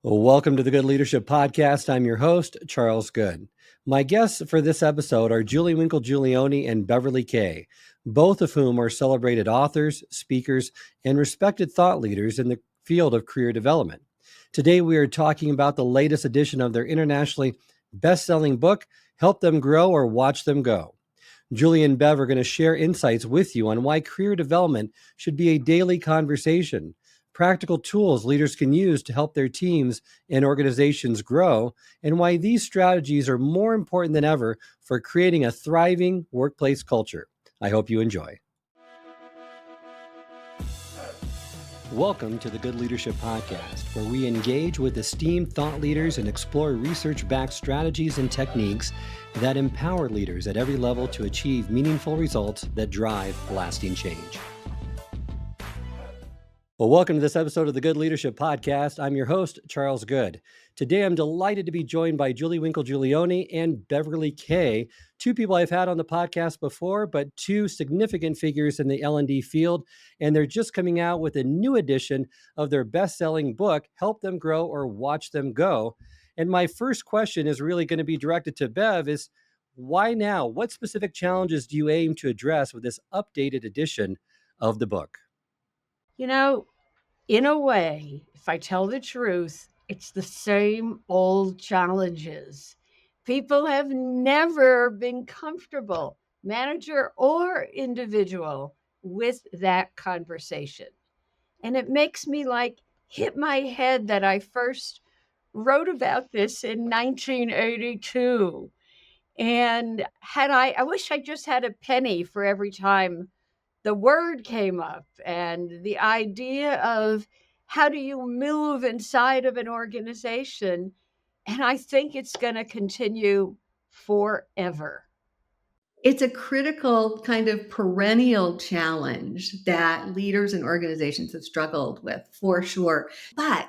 Well, welcome to the Good Leadership Podcast. I'm your host, Charles Good. My guests for this episode are Winkle Giulioni and Beverly Kaye, both of whom are celebrated authors, speakers, and respected thought leaders in the field of career development. Today, we are talking about the latest edition of their internationally best-selling book, Help Them Grow or Watch Them Go. Julie and Bev are going to share insights with you on why career development should be a daily conversation, practical tools leaders can use to help their teams and organizations grow, and why these strategies are more important than ever for creating a thriving workplace culture. I hope you enjoy. Welcome to the Good Leadership Podcast, where we engage with esteemed thought leaders and explore research-backed strategies and techniques that empower leaders at every level to achieve meaningful results that drive lasting change. Well, welcome to this episode of the Good Leadership Podcast. I'm your host, Charles Good. Today, I'm delighted to be joined by Winkle Giulioni and Beverly Kaye, two people I've had on the podcast before, but two significant figures in the L&D field, and they're just coming out with a new edition of their best-selling book, Help Them Grow or Watch Them Go. And my first question is really going to be directed to Bev is, why now? What specific challenges do you aim to address with this updated edition of the book? You know, in a way, if I tell the truth, it's the same old challenges. People have never been comfortable, manager or individual, with that conversation. And it makes me hit my head that I first wrote about this in 1982. And I wish I just had a penny for every time the word came up and the idea of how do you move inside of an organization. And I think it's going to continue forever. It's a critical kind of perennial challenge that leaders and organizations have struggled with, for sure. But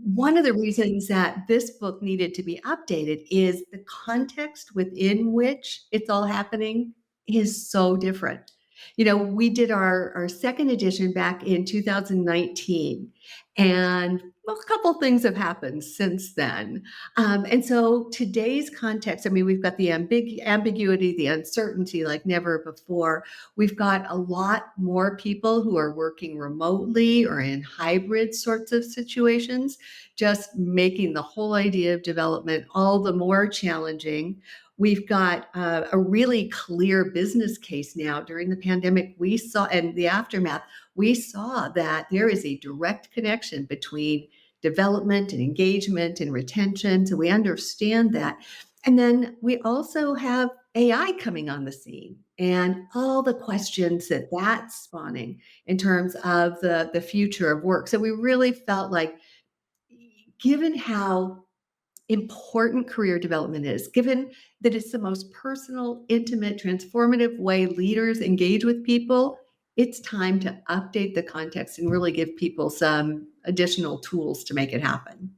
one of the reasons that this book needed to be updated is the context within which it's all happening is so different. We did our second edition back in 2019, and a couple things have happened since then. And so today's context, we've got the ambiguity, the uncertainty like never before. We've got a lot more people who are working remotely or in hybrid sorts of situations, just making the whole idea of development all the more challenging. We've got a really clear business case now. During the pandemic, we saw, and the aftermath, we saw that there is a direct connection between development and engagement and retention. So we understand that. And then we also have AI coming on the scene and all the questions that that's spawning in terms of the future of work. So we really felt like, given how important career development is, given that it's the most personal, intimate, transformative way leaders engage with people, it's time to update the context and really give people some additional tools to make it happen.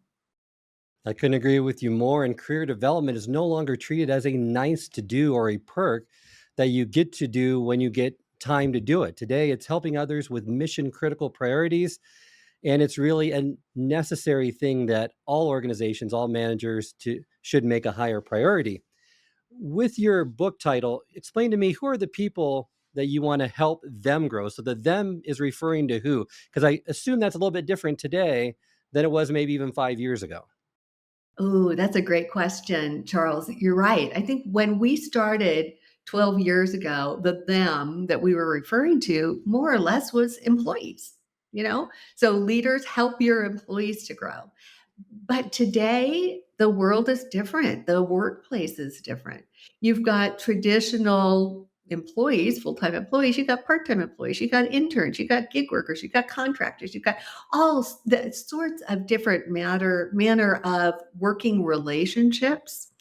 I couldn't agree with you more. And career development is no longer treated as a nice to do or a perk that you get to do when you get time to do it. Today, it's helping others with mission critical priorities. And it's really a necessary thing that all organizations, all managers should make a higher priority. With your book title, explain to me, who are the people that you want to help them grow? So the them is referring to who? Because I assume that's a little bit different today than it was maybe even 5 years ago. Oh, that's a great question, Charles. You're right. I think when we started 12 years ago, the them that we were referring to more or less was employees. So leaders help your employees to grow. But today, the world is different. The workplace is different. You've got traditional employees, full-time employees, you've got part-time employees, you've got interns, you've got gig workers, you've got contractors, you've got all the sorts of different manner of working relationships.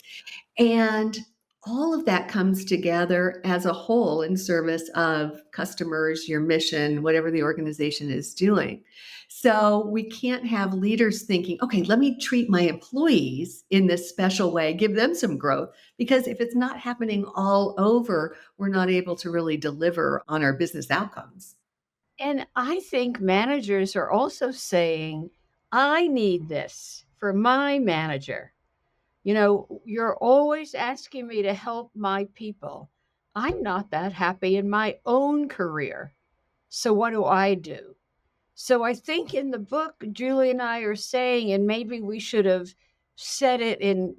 And all of that comes together as a whole in service of customers, your mission, whatever the organization is doing. So we can't have leaders thinking, okay, let me treat my employees in this special way, give them some growth, because if it's not happening all over, we're not able to really deliver on our business outcomes. And I think managers are also saying, I need this for my manager. You're always asking me to help my people. I'm not that happy in my own career. So what do I do? So I think in the book, Julie and I are saying, and maybe we should have said it in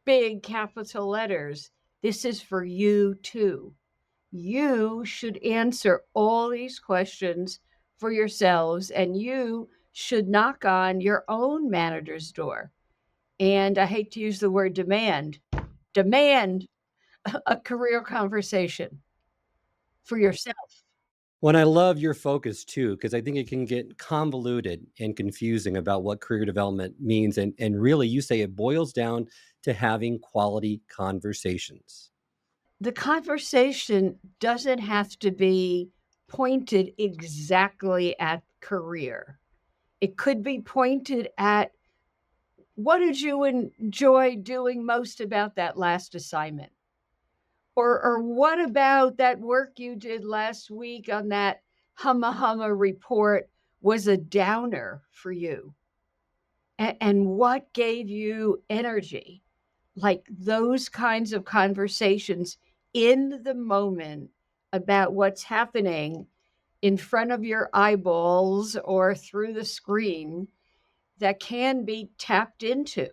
big capital letters, this is for you too. You should answer all these questions for yourselves, and you should knock on your own manager's door. And I hate to use the word demand a career conversation for yourself. When I love your focus too, because I think it can get convoluted and confusing about what career development means. And really, you say it boils down to having quality conversations. The conversation doesn't have to be pointed exactly at career. It could be pointed at what did you enjoy doing most about that last assignment? Or what about that work you did last week on that humma report was a downer for you? And what gave you energy? Like those kinds of conversations in the moment about what's happening in front of your eyeballs or through the screen that can be tapped into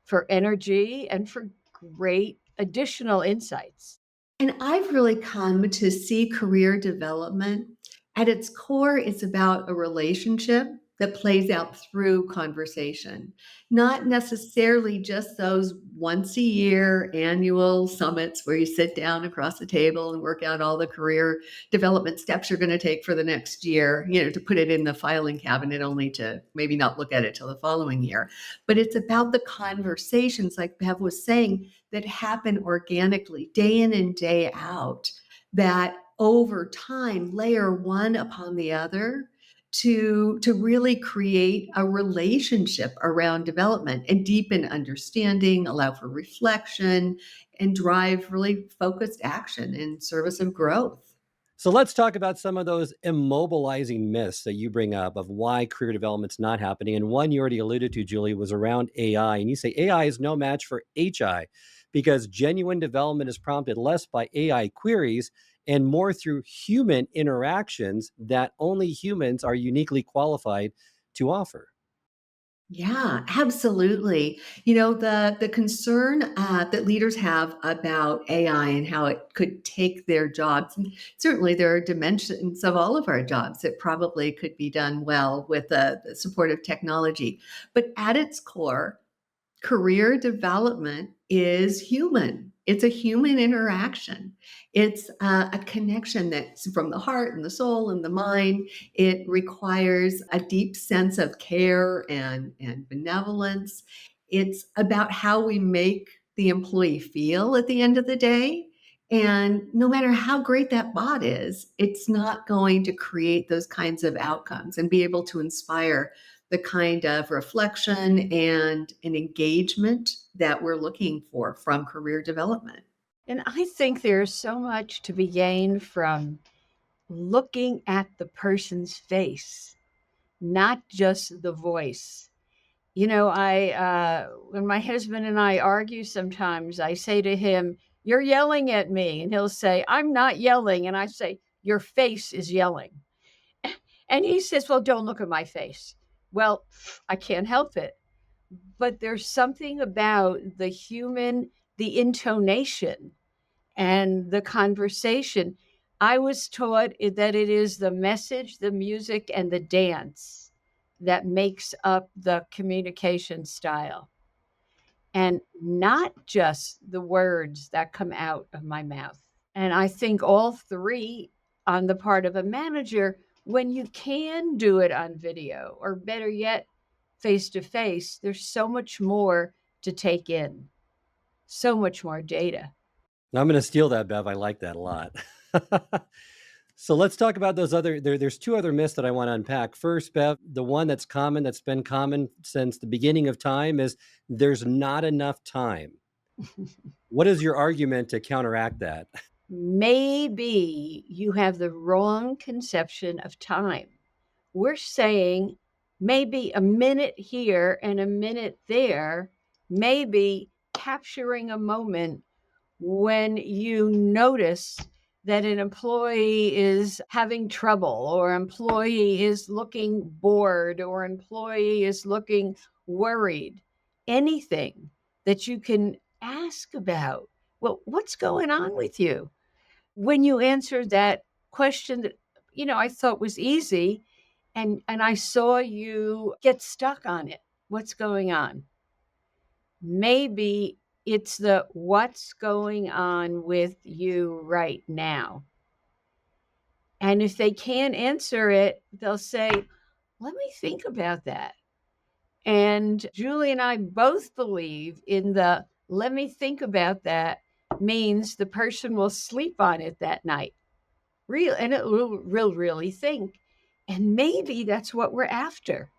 for energy and for great additional insights. And I've really come to see career development at its core, it's about a relationship that plays out through conversation, not necessarily just those once a year annual summits where you sit down across the table and work out all the career development steps you're going to take for the next year, to put it in the filing cabinet only to maybe not look at it till the following year. But it's about the conversations, like Bev was saying, that happen organically day in and day out, that over time layer one upon the other to really create a relationship around development and deepen understanding, allow for reflection, and drive really focused action in service of growth. So let's talk about some of those immobilizing myths that you bring up of why career development's not happening. And one you already alluded to, Julie, was around AI. And you say AI is no match for HI because genuine development is prompted less by AI queries and more through human interactions that only humans are uniquely qualified to offer. Yeah, absolutely. The concern that leaders have about AI and how it could take their jobs, and certainly there are dimensions of all of our jobs that probably could be done well with the support of technology. But at its core, career development is human. It's a human interaction. It's a connection that's from the heart and the soul and the mind. It requires a deep sense of care and benevolence. It's about how we make the employee feel at the end of the day. And no matter how great that bot is, it's not going to create those kinds of outcomes and be able to inspire the kind of reflection and an engagement that we're looking for from career development. And I think there's so much to be gained from looking at the person's face, not just the voice. I when my husband and I argue sometimes, I say to him, "You're yelling at me," and he'll say, "I'm not yelling," and I say, "Your face is yelling." And he says, "Well, don't look at my face." Well, I can't help it. But there's something about the intonation and the conversation. I was taught that it is the message, the music, and the dance that makes up the communication style, and not just the words that come out of my mouth. And I think all three on the part of a manager, when you can do it on video, or better yet, face to face, there's so much more to take in, so much more data. I'm going to steal that, Bev. I like that a lot. So let's talk about those there's two other myths that I want to unpack. First, Bev, the one that's been common since the beginning of time is there's not enough time. What is your argument to counteract that? Maybe you have the wrong conception of time. We're saying maybe a minute here and a minute there, maybe capturing a moment when you notice that an employee is having trouble, or employee is looking bored, or employee is looking worried. Anything that you can ask about. Well, what's going on with you? When you answer that question that I thought was easy, and I saw you get stuck on it. What's going on? Maybe it's the what's going on with you right now. And if they can't answer it, they'll say, let me think about that. And Julie and I both believe in the let me think about that means the person will sleep on it that night. And it will really think. And maybe that's what we're after.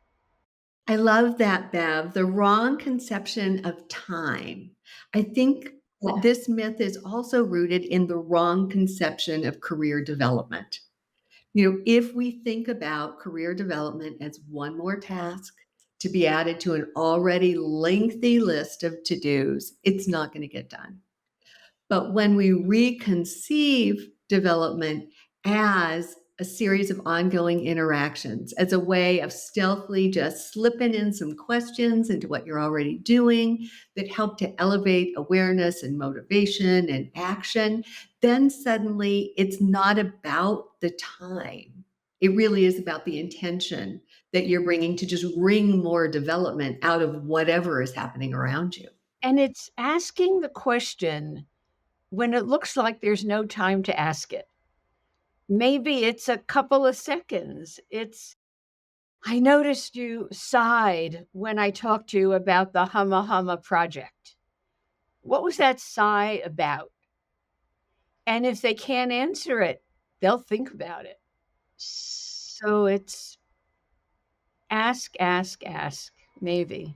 I love that, Bev. The wrong conception of time. I think that this myth is also rooted in the wrong conception of career development. If we think about career development as one more task to be added to an already lengthy list of to-dos, it's not going to get done. But when we reconceive development as a series of ongoing interactions, as a way of stealthily just slipping in some questions into what you're already doing that help to elevate awareness and motivation and action, then suddenly it's not about the time. It really is about the intention that you're bringing to just wring more development out of whatever is happening around you. And it's asking the question when it looks like there's no time to ask it. Maybe it's a couple of seconds. I noticed you sighed when I talked to you about the Humma Humma project. What was that sigh about? And if they can't answer it, they'll think about it. So it's ask, maybe.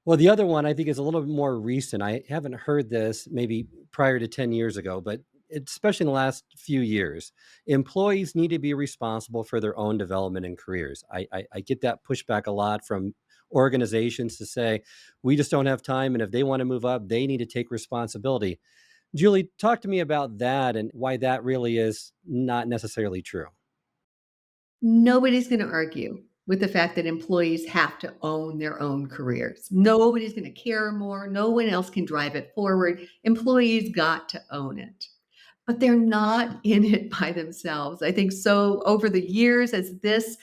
Well, the other one I think is a little bit more recent. I haven't heard this maybe prior to 10 years ago, but especially in the last few years. Employees need to be responsible for their own development and careers. I get that pushback a lot from organizations to say, we just don't have time. And if they want to move up, they need to take responsibility. Julie, talk to me about that and why that really is not necessarily true. Nobody's going to argue with the fact that employees have to own their own careers. Nobody's going to care more. No one else can drive it forward. Employees got to own it. But they're not in it by themselves. I think so over the years, as this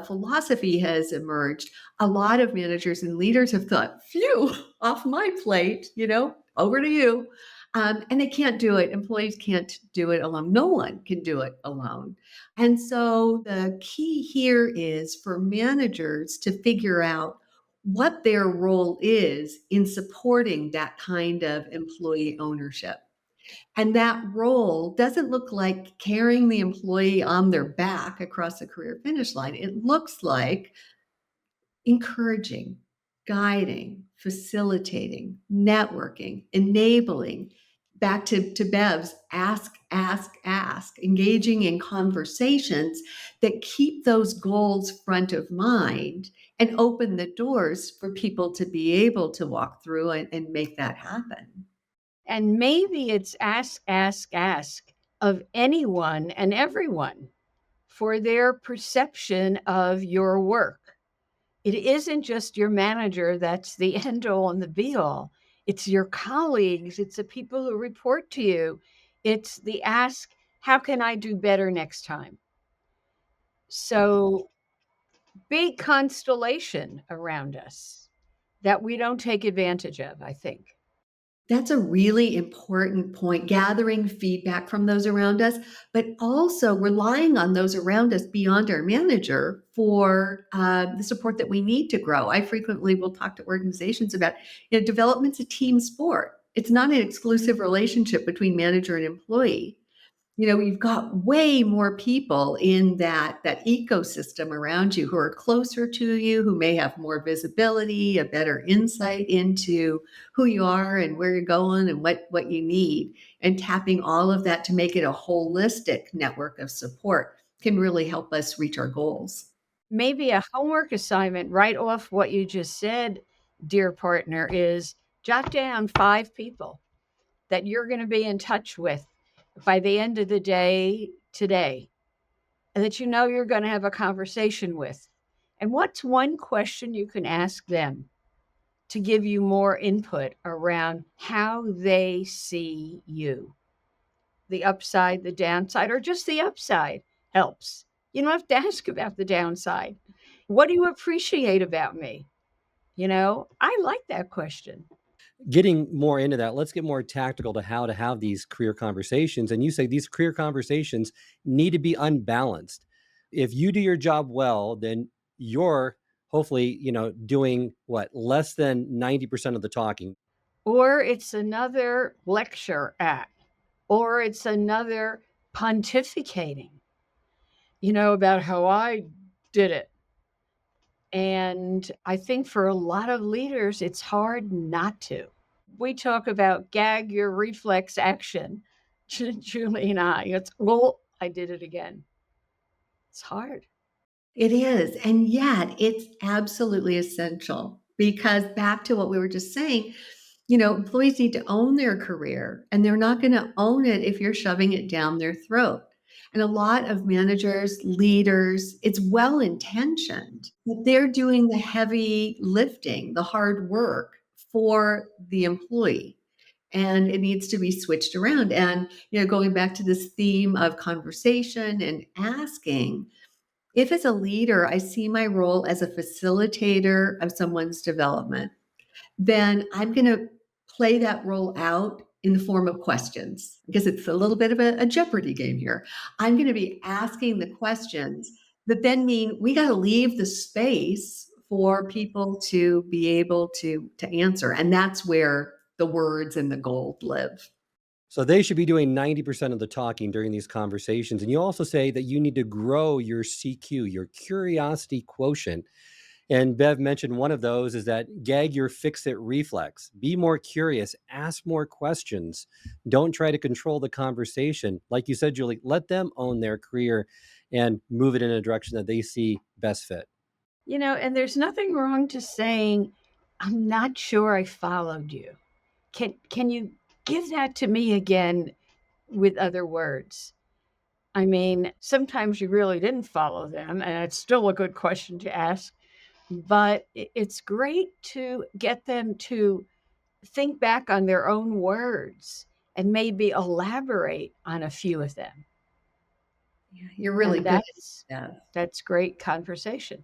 philosophy has emerged, a lot of managers and leaders have thought, phew, off my plate, over to you. And they can't do it. Employees can't do it alone. No one can do it alone. And so the key here is for managers to figure out what their role is in supporting that kind of employee ownership. And that role doesn't look like carrying the employee on their back across the career finish line. It looks like encouraging, guiding, facilitating, networking, enabling. Back to Bev's ask, engaging in conversations that keep those goals front of mind and open the doors for people to be able to walk through and make that happen. And maybe it's ask of anyone and everyone for their perception of your work. It isn't just your manager that's the end all and the be all. It's your colleagues. It's the people who report to you. It's the ask, how can I do better next time? So big constellation around us that we don't take advantage of, I think. That's a really important point, gathering feedback from those around us, but also relying on those around us beyond our manager for the support that we need to grow. I frequently will talk to organizations about, development's a team sport. It's not an exclusive relationship between manager and employee. You've got way more people in that ecosystem around you who are closer to you, who may have more visibility, a better insight into who you are and where you're going and what you need. And tapping all of that to make it a holistic network of support can really help us reach our goals. Maybe a homework assignment right off what you just said, dear partner, is jot down 5 people that you're going to be in touch with by the end of the day today, and that you know you're going to have a conversation with. And what's one question you can ask them to give you more input around how they see you? The upside, the downside, or just the upside helps. You don't have to ask about the downside. What do you appreciate about me? I like that question. Getting more into that, let's get more tactical to how to have these career conversations. And you say these career conversations need to be unbalanced. If you do your job well, then you're hopefully, doing what, less than 90% of the talking. Or it's another lecture at, or it's another pontificating, about how I did it. And I think for a lot of leaders, it's hard not to. We talk about gag your reflex action, Julie and I. It's, well, I did it again. It's hard. It is. And yet it's absolutely essential because back to what we were just saying, employees need to own their career and they're not going to own it if you're shoving it down their throat. And a lot of managers, leaders, it's well intentioned, but they're doing the heavy lifting, the hard work for the employee. And it needs to be switched around. And, going back to this theme of conversation and asking, if as a leader, I see my role as a facilitator of someone's development, then I'm going to play that role out in the form of questions because it's a little bit of a Jeopardy game here. I'm going to be asking the questions that then mean we got to leave the space for people to be able to answer. And that's where the words and the gold live. So they should be doing 90% of the talking during these conversations. And you also say that you need to grow your CQ, your curiosity quotient. And Bev mentioned one of those is that gag your fix it reflex. Be more curious, ask more questions. Don't try to control the conversation. Like you said, Julie, let them own their career and move it in a direction that they see best fit. And there's nothing wrong to saying, I'm not sure I followed you. Can you give that to me again with other words? I mean, sometimes you really didn't follow them, and it's still a good question to ask. But it's great to get them to think back on their own words and maybe elaborate on a few of them. Yeah, you're really And good at that. that's great conversation.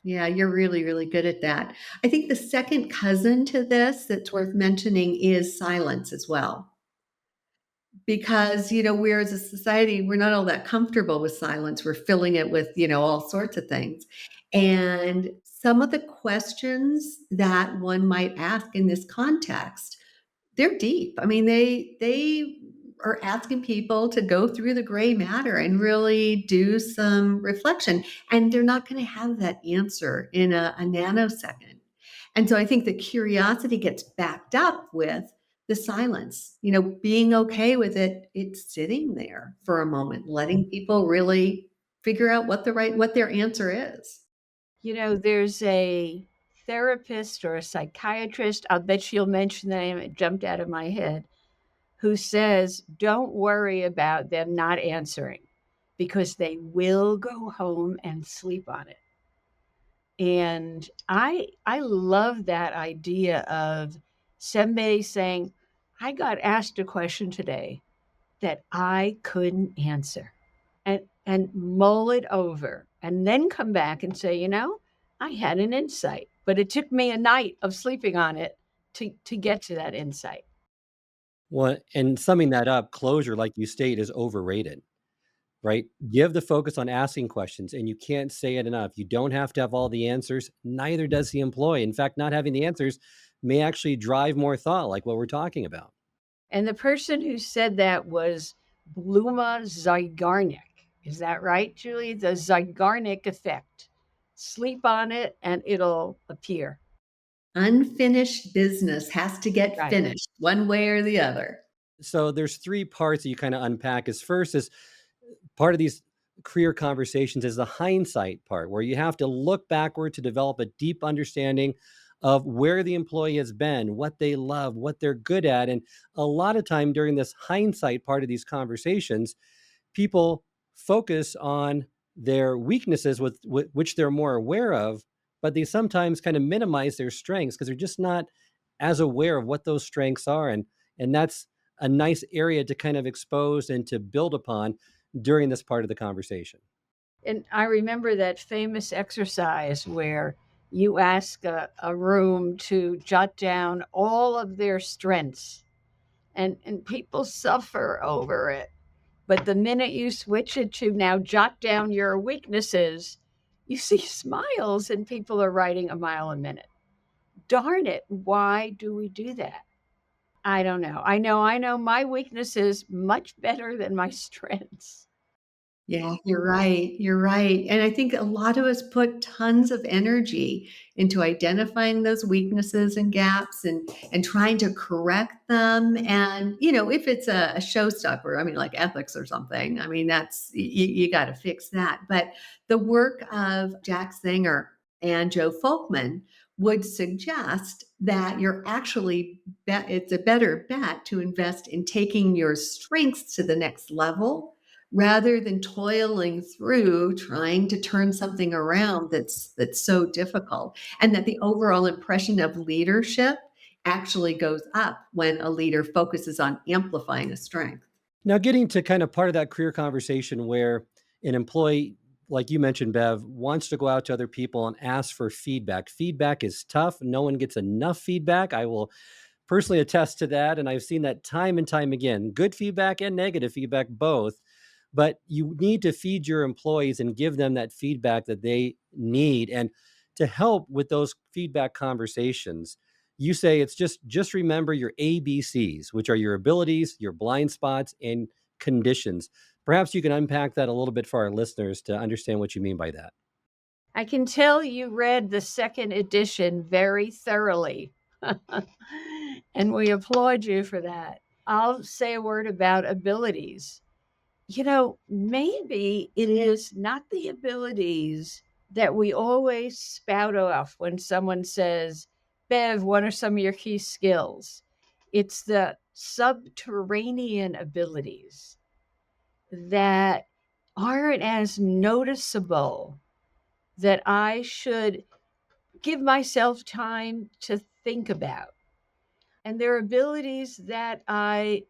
Yeah, you're really, really good at that. I think the second cousin to this that's worth mentioning is silence as well. Because, we're as a society, we're not all that comfortable with silence. We're filling it with, all sorts of things. And some of the questions that one might ask in this context, they're deep. I mean, they are asking people to go through the gray matter and really do some reflection. And they're not going to have that answer in a nanosecond. And so I think the curiosity gets backed up with the silence, being okay with it. It's sitting there for a moment, letting people really figure out what their answer is. There's a therapist or a psychiatrist, I'll bet you'll mention the name, it jumped out of my head, who says, don't worry about them not answering because they will go home and sleep on it. And I love that idea of somebody saying, I got asked a question today that I couldn't answer, and mull it over and then come back and say, I had an insight, but it took me a night of sleeping on it to get to that insight. Well, and summing that up, closure, like you state, is overrated, right? Give the focus on asking questions, and you can't say it enough. You don't have to have all the answers. Neither does the employee. In fact, not having the answers may actually drive more thought, like what we're talking about. And the person who said that was Bluma Zygarnik. Is that right, Julie? The Zygarnik effect. Sleep on it and it'll appear. Unfinished business has to get Right. finished one way or the other. So there's 3 parts that you kind of unpack. Is first is part of these career conversations is the hindsight part, where you have to look backward to develop a deep understanding of where the employee has been, what they love, what they're good at. And a lot of time during this hindsight part of these conversations, people focus on their weaknesses with which they're more aware of, but they sometimes kind of minimize their strengths because they're just not as aware of what those strengths are. And that's a nice area to kind of expose and to build upon during this part of the conversation. And I remember that famous exercise where you ask a room to jot down all of their strengths, and people suffer over it. But the minute you switch it to now jot down your weaknesses, you see smiles and people are writing a mile a minute. Darn it. Why do we do that? I don't know. I know my weaknesses much better than my strengths. Yeah, you're right. You're right. And I think a lot of us put tons of energy into identifying those weaknesses and gaps and trying to correct them. And, if it's a showstopper, I mean, like ethics or something, I mean, that's, you got to fix that. But the work of Jack Singer and Joe Folkman would suggest that it's a better bet to invest in taking your strengths to the next level rather than toiling through trying to turn something around that's so difficult. And that the overall impression of leadership actually goes up when a leader focuses on amplifying a strength. Now, getting to kind of part of that career conversation where an employee, like you mentioned, Bev, wants to go out to other people and ask for feedback. Feedback is tough. No one gets enough feedback. I will personally attest to that. And I've seen that time and time again, good feedback and negative feedback, both. But you need to feed your employees and give them that feedback that they need. And to help with those feedback conversations, you say it's just remember your ABCs, which are your abilities, your blind spots, and conditions. Perhaps you can unpack that a little bit for our listeners to understand what you mean by that. I can tell you read the second edition very thoroughly. And we applaud you for that. I'll say a word about abilities. Maybe it is not the abilities that we always spout off when someone says, Bev, what are some of your key skills? It's the subterranean abilities that aren't as noticeable, that I should give myself time to think about. And they're abilities that I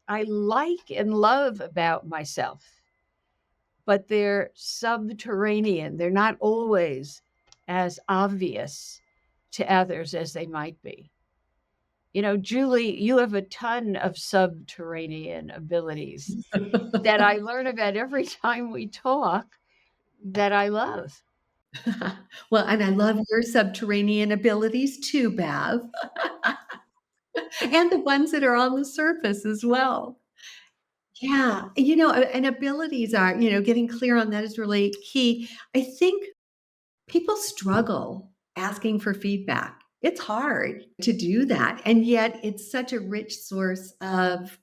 like and love about myself, but they're subterranean. They're not always as obvious to others as they might be. Julie, you have a ton of subterranean abilities that I learn about every time we talk that I love. Well, and I love your subterranean abilities too, Bev, and the ones that are on the surface as well. Yeah, and abilities are, getting clear on that is really key. I think people struggle asking for feedback. It's hard to do that. And yet it's such a rich source of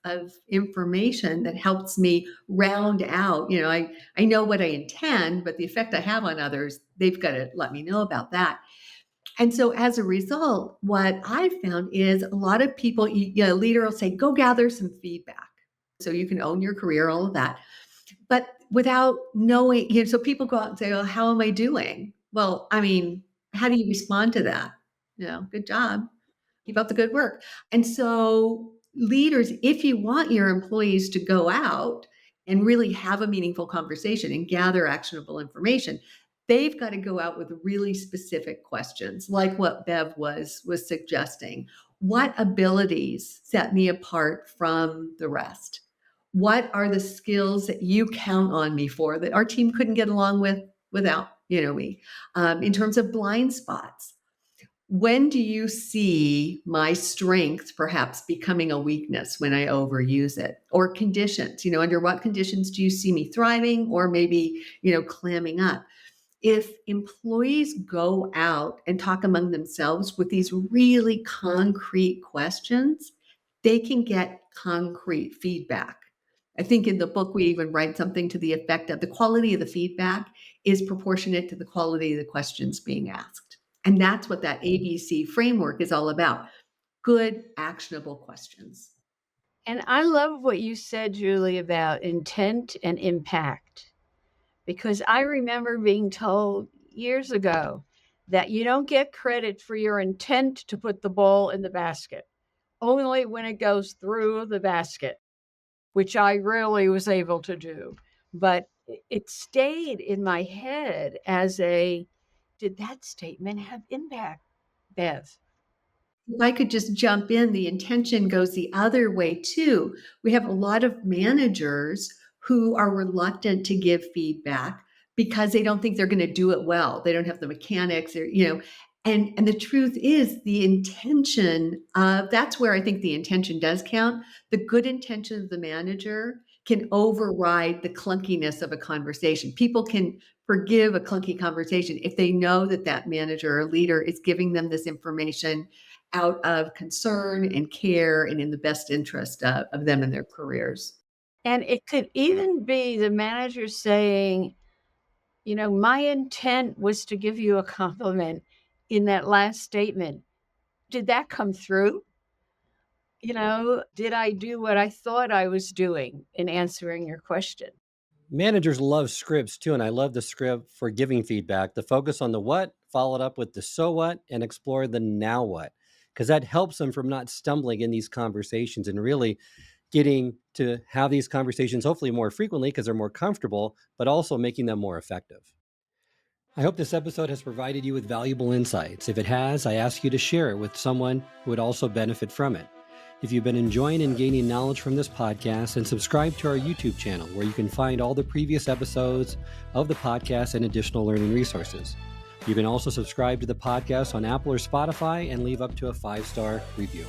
information that helps me round out. I know what I intend, but the effect I have on others, they've got to let me know about that. And so as a result, what I've found is a lot of people, a leader will say, go gather some feedback so you can own your career, all of that. But without knowing, so people go out and say, well, how am I doing? Well, I mean, how do you respond to that? Good job. Keep up the good work. And so leaders, if you want your employees to go out and really have a meaningful conversation and gather actionable information, they've got to go out with really specific questions, like what Bev was suggesting. What abilities set me apart from the rest? What are the skills that you count on me for that our team couldn't get along without me? In terms of blind spots, when do you see my strength perhaps becoming a weakness when I overuse it? Or conditions, under what conditions do you see me thriving or maybe, clamming up? If employees go out and talk among themselves with these really concrete questions, they can get concrete feedback. I think in the book, we even write something to the effect of the quality of the feedback is proportionate to the quality of the questions being asked. And that's what that ABC framework is all about. Good, actionable questions. And I love what you said, Julie, about intent and impact, because I remember being told years ago that you don't get credit for your intent to put the ball in the basket, only when it goes through the basket, which I rarely was able to do. But it stayed in my head as did that statement have impact, Bev? If I could just jump in, the intention goes the other way too. We have a lot of managers who are reluctant to give feedback because they don't think they're going to do it well. They don't have the mechanics or, and the truth is the intention of that's where I think the intention does count. The good intention of the manager can override the clunkiness of a conversation. People can forgive a clunky conversation if they know that that manager or leader is giving them this information out of concern and care and in the best interest of them and their careers. And it could even be the manager saying, my intent was to give you a compliment in that last statement. Did that come through? Did I do what I thought I was doing in answering your question? Managers love scripts too, and I love the script for giving feedback. The focus on the what, followed up with the so what, and explore the now what, because that helps them from not stumbling in these conversations and really getting to have these conversations hopefully more frequently because they're more comfortable, but also making them more effective. I hope this episode has provided you with valuable insights. If it has, I ask you to share it with someone who would also benefit from it. If you've been enjoying and gaining knowledge from this podcast, then subscribe to our YouTube channel where you can find all the previous episodes of the podcast and additional learning resources. You can also subscribe to the podcast on Apple or Spotify and leave up to a 5-star review.